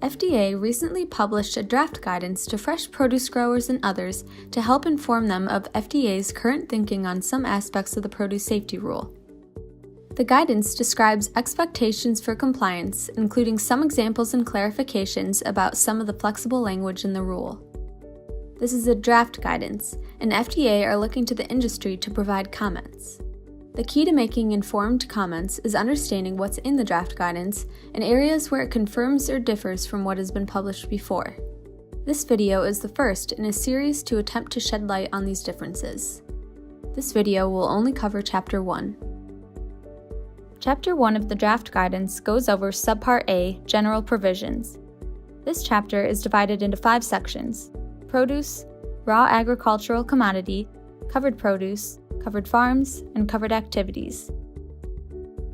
FDA recently published a draft guidance to fresh produce growers and others to help inform them of FDA's current thinking on some aspects of the produce safety rule. The guidance describes expectations for compliance, including some examples and clarifications about some of the flexible language in the rule. This is a draft guidance, and FDA are looking to the industry to provide comments. The key to making informed comments is understanding what's in the draft guidance and areas where it confirms or differs from what has been published before. This video is the first in a series to attempt to shed light on these differences. This video will only cover Chapter 1. Chapter 1 of the draft guidance goes over Subpart A, General Provisions. This chapter is divided into 5 sections: produce, raw agricultural commodity, covered produce, covered farms, and covered activities.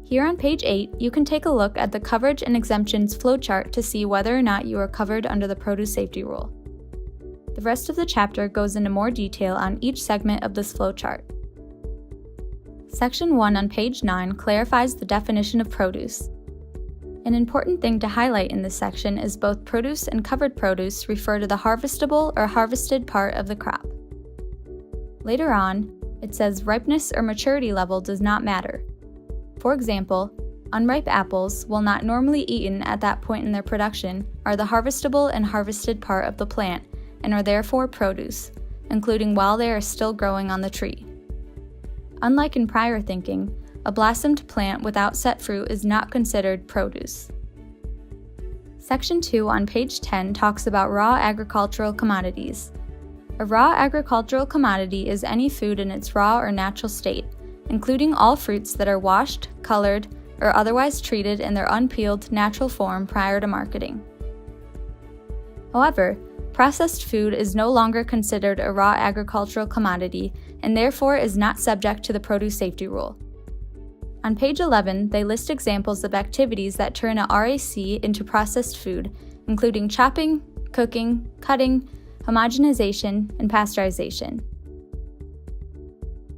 Here on page 8, you can take a look at the coverage and exemptions flowchart to see whether or not you are covered under the produce safety rule. The rest of the chapter goes into more detail on each segment of this flowchart. Section 1 on page 9 clarifies the definition of produce. An important thing to highlight in this section is both produce and covered produce refer to the harvestable or harvested part of the crop. Later on, it says ripeness or maturity level does not matter. For example, unripe apples, while not normally eaten at that point in their production, are the harvestable and harvested part of the plant and are therefore produce, including while they are still growing on the tree. Unlike in prior thinking, a blossomed plant without set fruit is not considered produce. Section 2 on page 10 talks about raw agricultural commodities. A raw agricultural commodity is any food in its raw or natural state, including all fruits that are washed, colored, or otherwise treated in their unpeeled natural form prior to marketing. However, processed food is no longer considered a raw agricultural commodity and therefore is not subject to the produce safety rule. On page 11, they list examples of activities that turn a RAC into processed food, including chopping, cooking, cutting, homogenization, and pasteurization.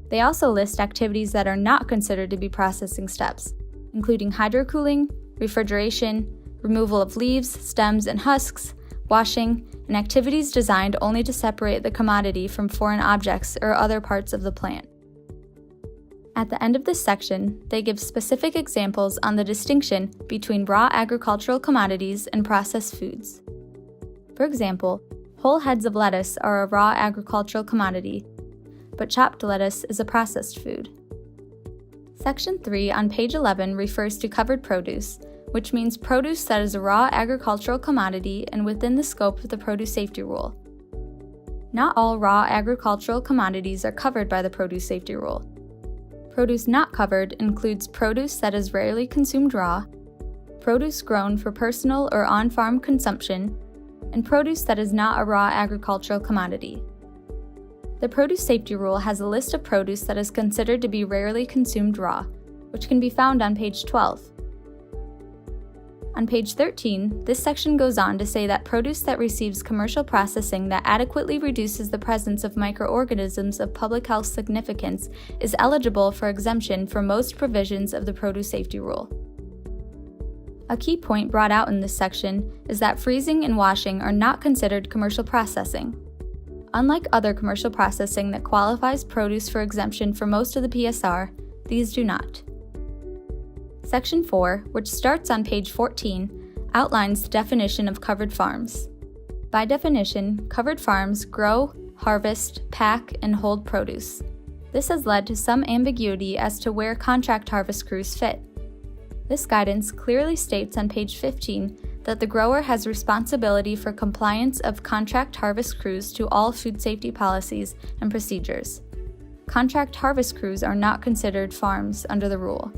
They also list activities that are not considered to be processing steps, including hydrocooling, refrigeration, removal of leaves, stems, and husks, washing, and activities designed only to separate the commodity from foreign objects or other parts of the plant. At the end of this section, they give specific examples on the distinction between raw agricultural commodities and processed foods. For example, whole heads of lettuce are a raw agricultural commodity, but chopped lettuce is a processed food. Section 3 on page 11 refers to covered produce, which means produce that is a raw agricultural commodity and within the scope of the produce safety rule. Not all raw agricultural commodities are covered by the produce safety rule. Produce not covered includes produce that is rarely consumed raw, produce grown for personal or on-farm consumption, and produce that is not a raw agricultural commodity. The produce safety rule has a list of produce that is considered to be rarely consumed raw, which can be found on page 12. On page 13, this section goes on to say that produce that receives commercial processing that adequately reduces the presence of microorganisms of public health significance is eligible for exemption from most provisions of the produce safety rule. A key point brought out in this section is that freezing and washing are not considered commercial processing. Unlike other commercial processing that qualifies produce for exemption for most of the PSR, these do not. Section 4, which starts on page 14, outlines the definition of covered farms. By definition, covered farms grow, harvest, pack, and hold produce. This has led to some ambiguity as to where contract harvest crews fit. This guidance clearly states on page 15 that the grower has responsibility for compliance of contract harvest crews to all food safety policies and procedures. Contract harvest crews are not considered farms under the rule.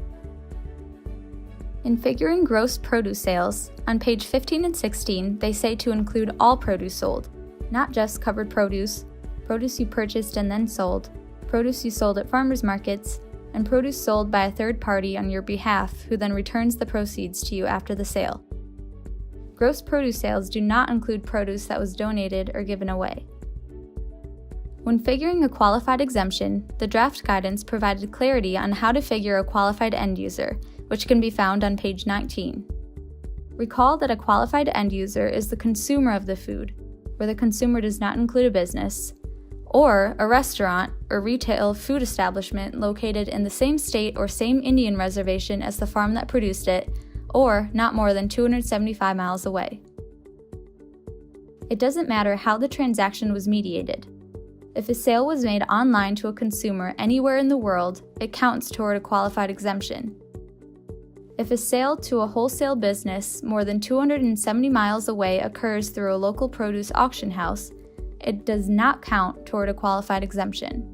In figuring gross produce sales, on page 15 and 16, they say to include all produce sold, not just covered produce, produce you purchased and then sold, produce you sold at farmers markets, and produce sold by a third party on your behalf who then returns the proceeds to you after the sale. Gross produce sales do not include produce that was donated or given away. When figuring a qualified exemption, the draft guidance provided clarity on how to figure a qualified end user, which can be found on page 19. Recall that a qualified end user is the consumer of the food, where the consumer does not include a business, or a restaurant or retail food establishment located in the same state or same Indian reservation as the farm that produced it, or not more than 275 miles away. It doesn't matter how the transaction was mediated. If a sale was made online to a consumer anywhere in the world, it counts toward a qualified exemption. If a sale to a wholesale business more than 270 miles away occurs through a local produce auction house, it does not count toward a qualified exemption.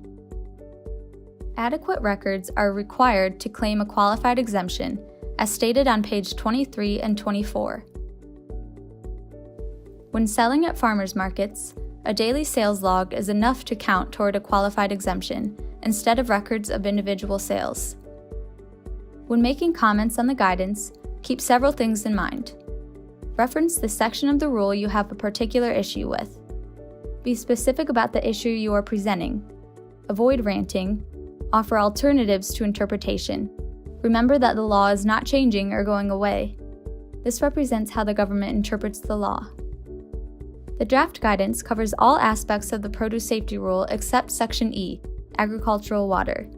Adequate records are required to claim a qualified exemption, as stated on page 23 and 24. When selling at farmers markets, a daily sales log is enough to count toward a qualified exemption, instead of records of individual sales. When making comments on the guidance, keep several things in mind. Reference the section of the rule you have a particular issue with. Be specific about the issue you are presenting. Avoid ranting. Offer alternatives to interpretation. Remember that the law is not changing or going away. This represents how the government interprets the law. The draft guidance covers all aspects of the produce safety rule except Section E, agricultural water.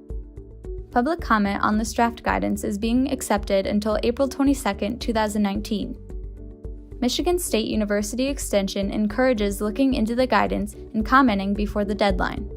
Public comment on this draft guidance is being accepted until April 22, 2019. Michigan State University Extension encourages looking into the guidance and commenting before the deadline.